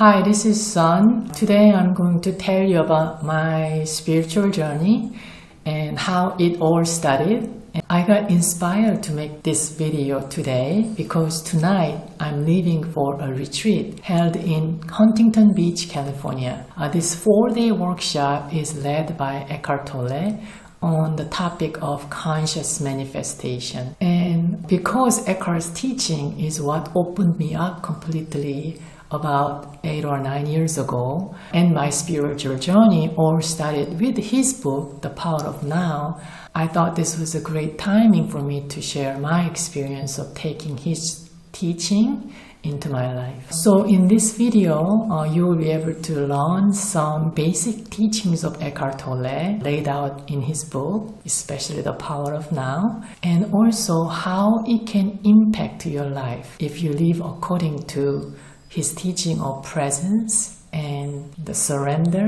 Hi, this is Sun. Today I'm going to tell you about my spiritual journey and how it all started. And I got inspired to make this video today because tonight I'm leaving for a retreat held in Huntington Beach, California. This 4-day workshop is led by Eckhart Tolle on the topic of conscious manifestation. And because Eckhart's teaching is what opened me up completely about 8 or 9 years ago, and my spiritual journey all started with his book, The Power of Now, I thought this was a great timing for me to share my experience of taking his teaching into my life. So in this video, you will be able to learn some basic teachings of Eckhart Tolle laid out in his book, especially The Power of Now, and also how it can impact your life if you live according to his teaching of presence and the surrender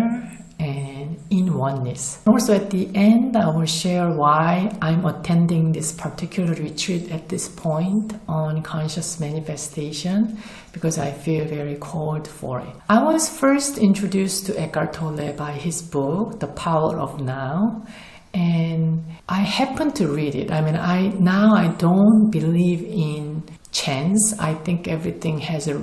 and in oneness. Also at the end, I will share why I'm attending this particular retreat at this point on conscious manifestation, because I feel very called for it. I was first introduced to Eckhart Tolle by his book, The Power of Now, and I happened to read it. I don't believe in chance. I think everything has a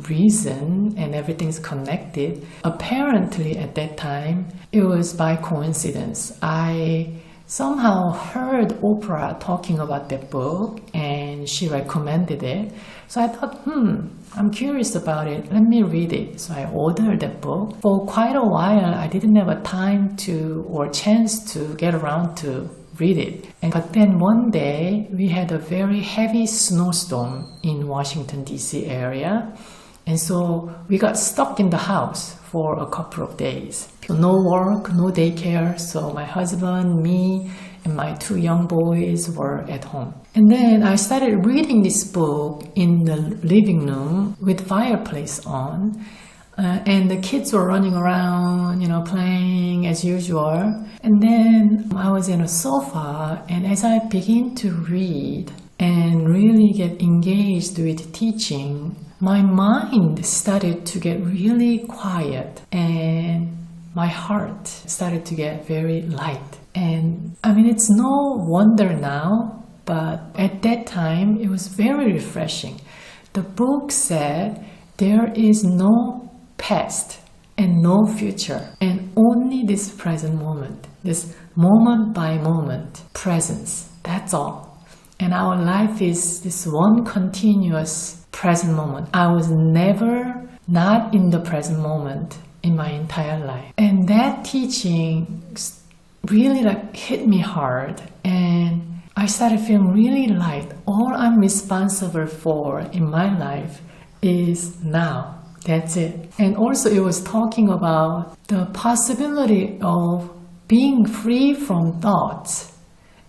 reason and everything's connected. Apparently at that time it was by coincidence. I somehow heard Oprah talking about that book and she recommended it, so I thought, I'm curious about it, let me read it. So I ordered that book. For quite a while I didn't have a time to or chance to get around to read it. But then one day we had a very heavy snowstorm in Washington DC area, and so we got stuck in the house for a couple of days. No work, no daycare, so my husband, me, and my 2 young boys were at home. And then I started reading this book in the living room with fireplace on, and the kids were running around, playing as usual. And then I was in a sofa, and as I began to read and really get engaged with teaching, my mind started to get really quiet and my heart started to get very light. And it's no wonder now, but at that time it was very refreshing. The book said there is no past and no future, and only this present moment, this moment by moment presence, that's all. And our life is this one continuous present moment. I was never not in the present moment in my entire life. And that teaching really hit me hard, and I started feeling really light. All I'm responsible for in my life is now. That's it. And also it was talking about the possibility of being free from thoughts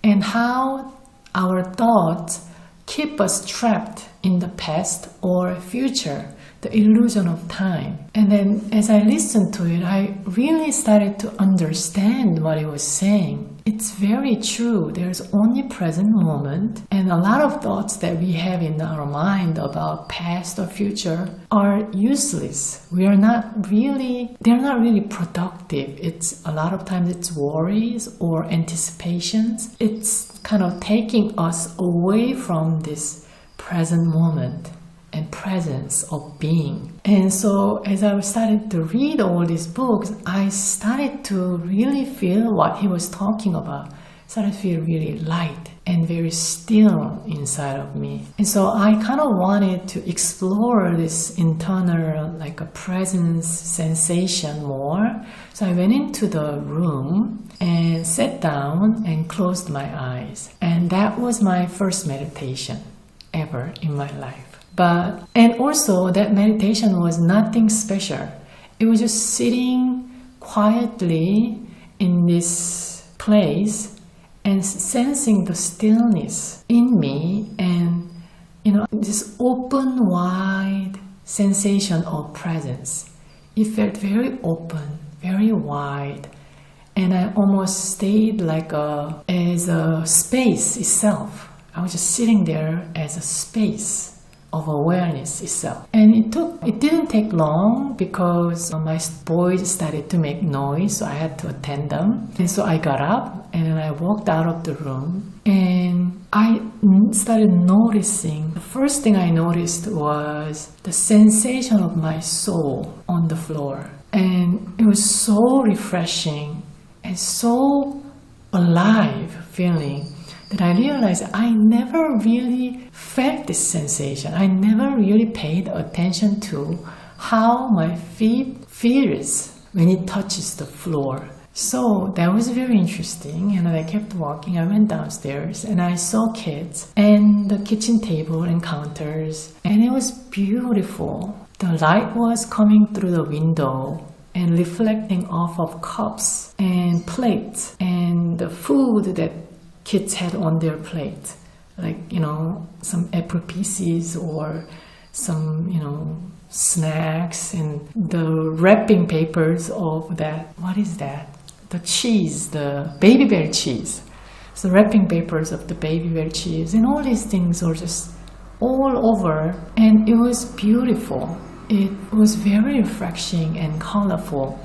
and how our thoughts keep us trapped in the past or future, the illusion of time. And then as I listened to it, I really started to understand what he was saying. It's very true. There's only present moment, and a lot of thoughts that we have in our mind about past or future are useless. They're not really productive. It's a lot of times it's worries or anticipations. It's kind of taking us away from this present moment and presence of being. And so as I started to read all these books, I started to really feel what he was talking about. Started to feel really light and very still inside of me. And so I kind of wanted to explore this internal a presence sensation more. So I went into the room and sat down and closed my eyes. And that was my first meditation ever in my life. And also that meditation was nothing special. It was just sitting quietly in this place and sensing the stillness in me, and this open, wide sensation of presence. It felt very open, very wide, and I almost stayed as a space itself. I was just sitting there as a space of awareness itself. And it didn't take long because my boys started to make noise, so I had to attend them. And so I got up and I walked out of the room and I started noticing. The first thing I noticed was the sensation of my soul on the floor. And it was so refreshing and so alive feeling that I realized I never really felt this sensation. I never really paid attention to how my feet feels when it touches the floor. So that was very interesting, and I kept walking. I went downstairs and I saw kids and the kitchen table and counters, and it was beautiful. The light was coming through the window and reflecting off of cups and plates and the food that kids had on their plate, like, some apple pieces or some, snacks, and the wrapping papers of that. What is that? The cheese, the Baby Bell cheese. So wrapping papers of the Baby Bell cheese, and all these things were just all over, and it was beautiful. It was very refreshing and colorful,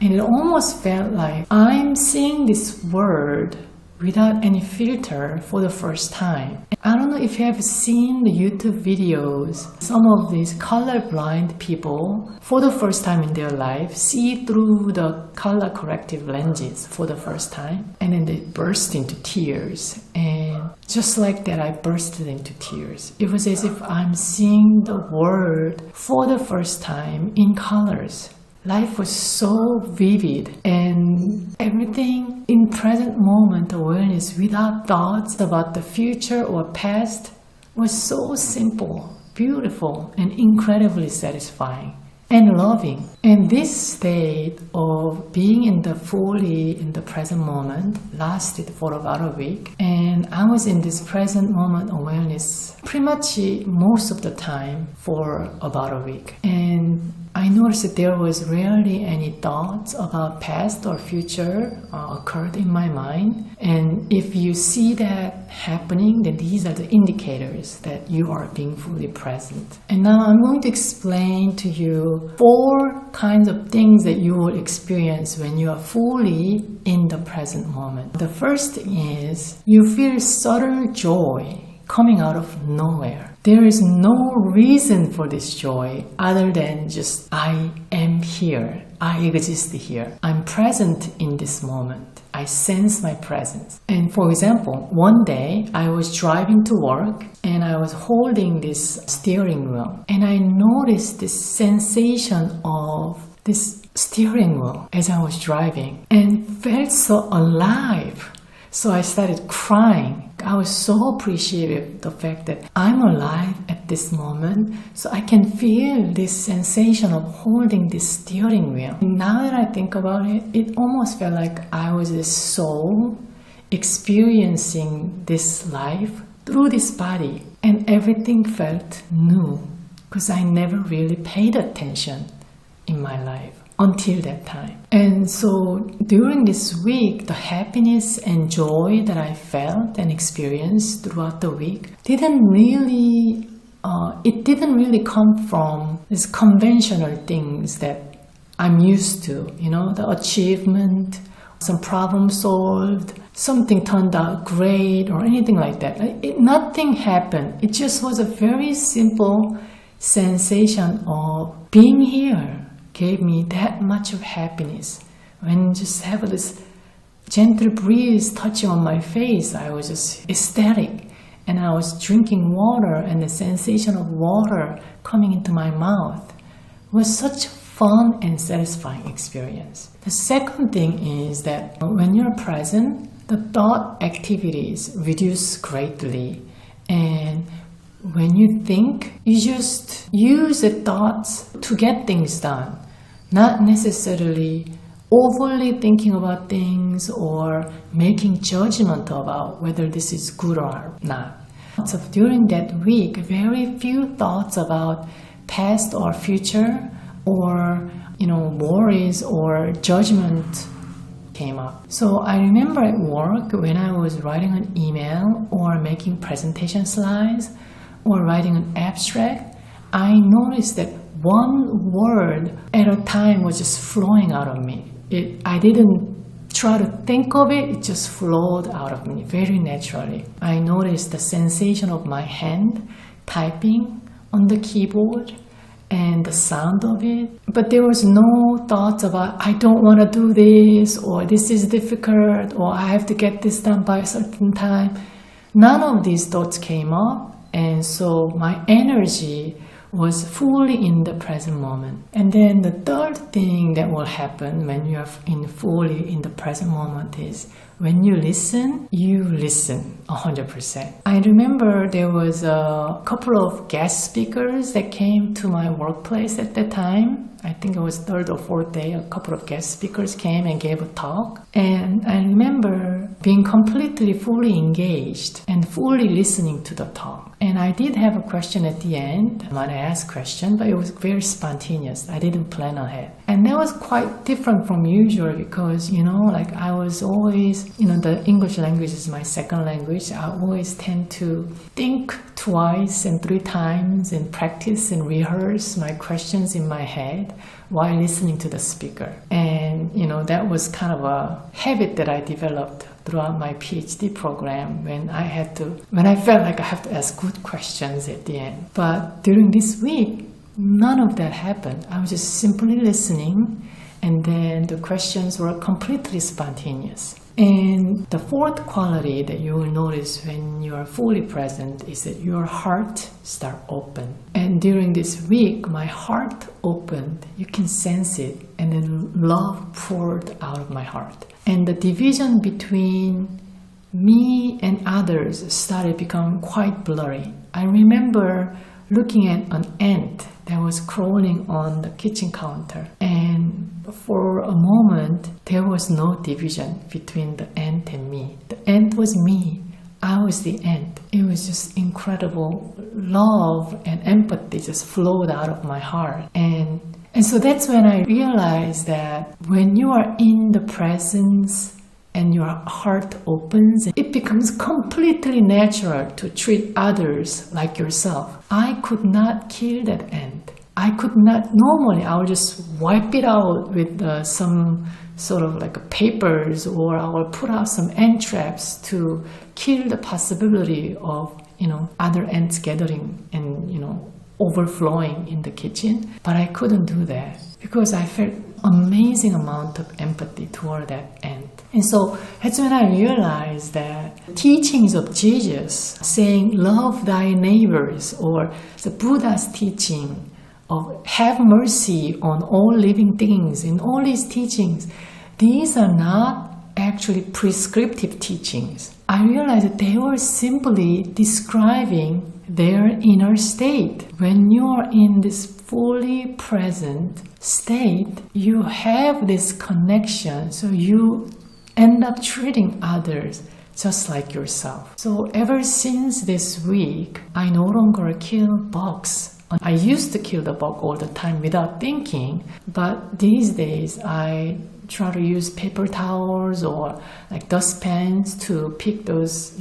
and it almost felt like I'm seeing this world without any filter for the first time. I don't know if you have seen the YouTube videos. Some of these colorblind people, for the first time in their life, see through the color corrective lenses for the first time, and then they burst into tears. And just like that, I bursted into tears. It was as if I'm seeing the world for the first time in colors. Life was so vivid, and everything in present moment awareness without thoughts about the future or past was so simple, beautiful, and incredibly satisfying and loving. And this state of being fully in the present moment lasted for about a week, and I was in this present moment awareness pretty much most of the time for about a week. And I noticed that there was rarely any thoughts about past or future occurred in my mind. And if you see that happening, then these are the indicators that you are being fully present. And now I'm going to explain to you 4 kinds of things that you will experience when you are fully in the present moment. The first is you feel subtle joy coming out of nowhere. There is no reason for this joy other than just I am here. I exist here. I'm present in this moment. I sense my presence. And for example, one day I was driving to work and I was holding this steering wheel, and I noticed this sensation of this steering wheel as I was driving and felt so alive. So I started crying. I was so appreciative of the fact that I'm alive at this moment, so I can feel this sensation of holding this steering wheel. Now that I think about it, it almost felt like I was this soul experiencing this life through this body, and everything felt new because I never really paid attention in my life until that time. And so during this week, the happiness and joy that I felt and experienced throughout the week didn't really come from these conventional things that I'm used to, the achievement, some problem solved, something turned out great, or anything like that. Nothing happened. It just was a very simple sensation of being here. Gave me that much of happiness. When just have this gentle breeze touching on my face, I was just ecstatic. And I was drinking water, and the sensation of water coming into my mouth was such a fun and satisfying experience. The second thing is that when you're present, the thought activities reduce greatly. And when you think, you just use the thoughts to get things done. Not necessarily overly thinking about things or making judgment about whether this is good or not. So during that week, very few thoughts about past or future or worries or judgment came up. So I remember at work when I was writing an email or making presentation slides or writing an abstract, I noticed that one word at a time was just flowing out of me. I didn't try to think of it, it just flowed out of me very naturally. I noticed the sensation of my hand typing on the keyboard and the sound of it. But there was no thoughts about, I don't want to do this, or this is difficult, or I have to get this done by a certain time. None of these thoughts came up, and so my energy was fully in the present moment. And then the third thing that will happen when you are fully in the present moment is when you listen 100%. I remember there was a couple of guest speakers that came to my workplace at that time. I think it was third or fourth day, a couple of guest speakers came and gave a talk. And I remember being completely fully engaged and fully listening to the talk. And I did have a question at the end. I might ask a question, but it was very spontaneous. I didn't plan ahead. And that was quite different from usual because, like I was always, the English language is my second language. I always tend to think twice and 3 times and practice and rehearse my questions in my head while listening to the speaker. And, that was kind of a habit that I developed throughout my PhD program when I felt like I have to ask good questions at the end. But during this week, none of that happened. I was just simply listening, and then the questions were completely spontaneous. And the fourth quality that you will notice when you are fully present is that your heart starts open. And during this week, my heart opened. You can sense it. And then love poured out of my heart. And the division between me and others started becoming quite blurry. I remember looking at an ant that was crawling on the kitchen counter. And for a moment, there was no division between the ant and me. The ant was me. I was the ant. It was just incredible love and empathy just flowed out of my heart. And so that's when I realized that when you are in the presence and your heart opens, it becomes completely natural to treat others like yourself. I could not kill that ant. I could not, normally I would just wipe it out with some sort of like papers, or I will put out some ant traps to kill the possibility of, other ants gathering and, overflowing in the kitchen. But I couldn't do that because I felt amazing amount of empathy toward that ant. And so that's when I realized that teachings of Jesus saying love thy neighbors, or the Buddha's teaching of have mercy on all living things, in all these teachings, these are not actually prescriptive teachings. I realized that they were simply describing their inner state. When you are in this fully present state, you have this connection, so you end up treating others just like yourself. So ever since this week, I no longer kill bugs. I used to kill the bug all the time without thinking, but these days I try to use paper towels or like dustpans to pick those,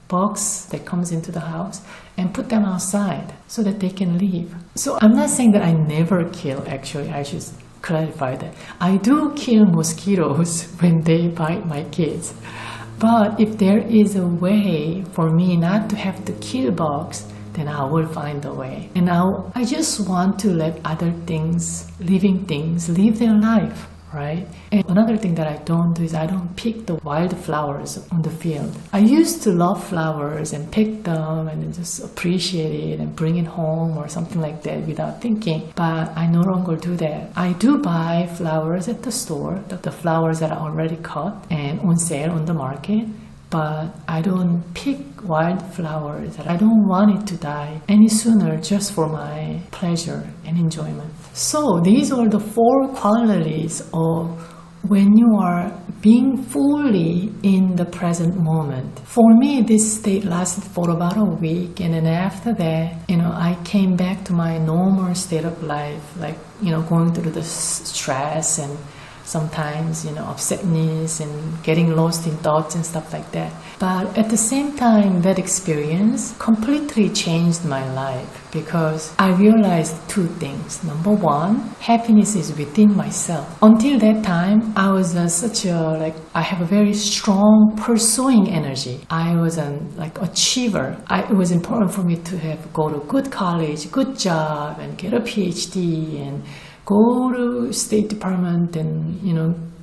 bugs that comes into the house and put them outside so that they can leave. So I'm not saying that I never kill, actually. I should clarify that. I do kill mosquitoes when they bite my kids. But if there is a way for me not to have to kill bugs, then I will find a way. And I just want to let other things, living things, live their life, right? And another thing that I don't do is I don't pick the wild flowers on the field. I used to love flowers and pick them and just appreciate it and bring it home or something like that without thinking. But I no longer do that. I do buy flowers at the store, the flowers that are already cut and on sale on the market. But I don't pick wild flowers. I don't want it to die any sooner just for my pleasure and enjoyment. So these are the 4 qualities of when you are being fully in the present moment. For me, this state lasted for about a week, and then after that, I came back to my normal state of life, like, going through the stress and sometimes, upsetness and getting lost in thoughts and stuff like that. But at the same time, that experience completely changed my life because I realized two things. Number one, happiness is within myself. Until that time, I was I have a very strong pursuing energy. I was an achiever. It was important for me to go to good college, good job, and get a PhD, and go to State Department, and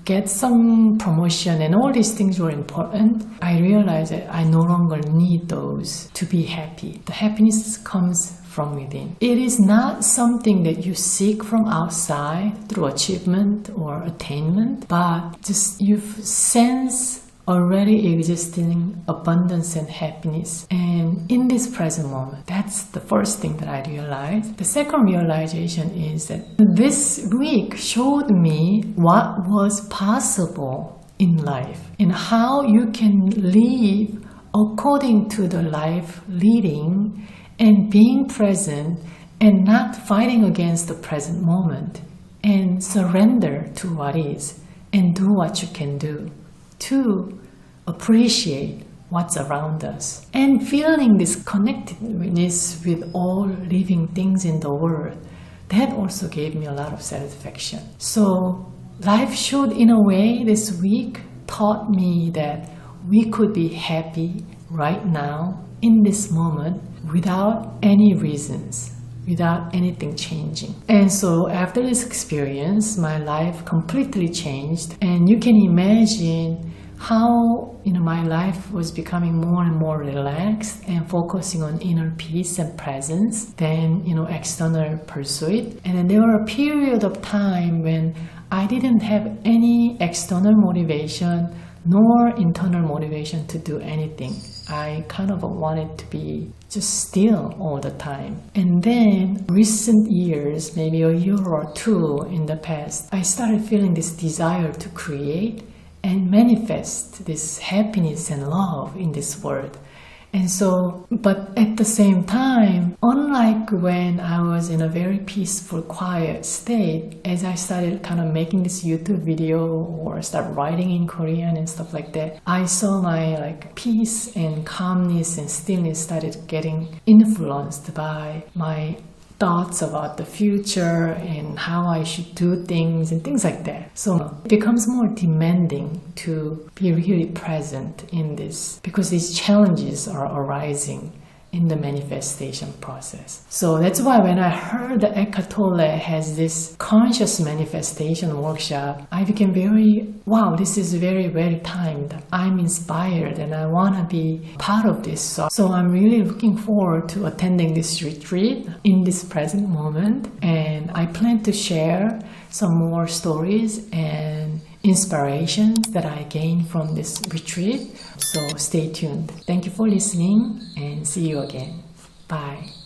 get some promotion, and all these things were important. I realized that I no longer need those to be happy. The happiness comes from within. It is not something that you seek from outside through achievement or attainment, but just you sense already existing abundance and happiness. And in this present moment, that's the first thing that I realized. The second realization is that this week showed me what was possible in life and how you can live according to the life leading and being present and not fighting against the present moment and surrender to what is and do what you can do to appreciate what's around us and feeling this connectedness with all living things in the world. That also gave me a lot of satisfaction. So life showed in a way this week taught me that we could be happy right now in this moment without any reasons, without anything changing. And so after this experience, my life completely changed. And you can imagine how my life was becoming more and more relaxed and focusing on inner peace and presence than external pursuit. And then there were a period of time when I didn't have any external motivation nor internal motivation to do anything. I kind of wanted to be just still all the time. And then recent years, maybe a year or two in the past, I started feeling this desire to create and manifest this happiness and love in this world. And so, but at the same time, unlike when I was in a very peaceful, quiet state, as I started kind of making this YouTube video or start writing in Korean and stuff like that, I saw my peace and calmness and stillness started getting influenced by my thoughts about the future and how I should do things and things like that. So it becomes more demanding to be really present in this because these challenges are arising in the manifestation process. So that's why when I heard that Eckhart Tolle has this conscious manifestation workshop, I became very, wow, this is very well timed. I'm inspired and I want to be part of this. So I'm really looking forward to attending this retreat in this present moment. And I plan to share some more stories and inspirations that I gained from this retreat. So stay tuned. Thank you for listening and see you again. Bye.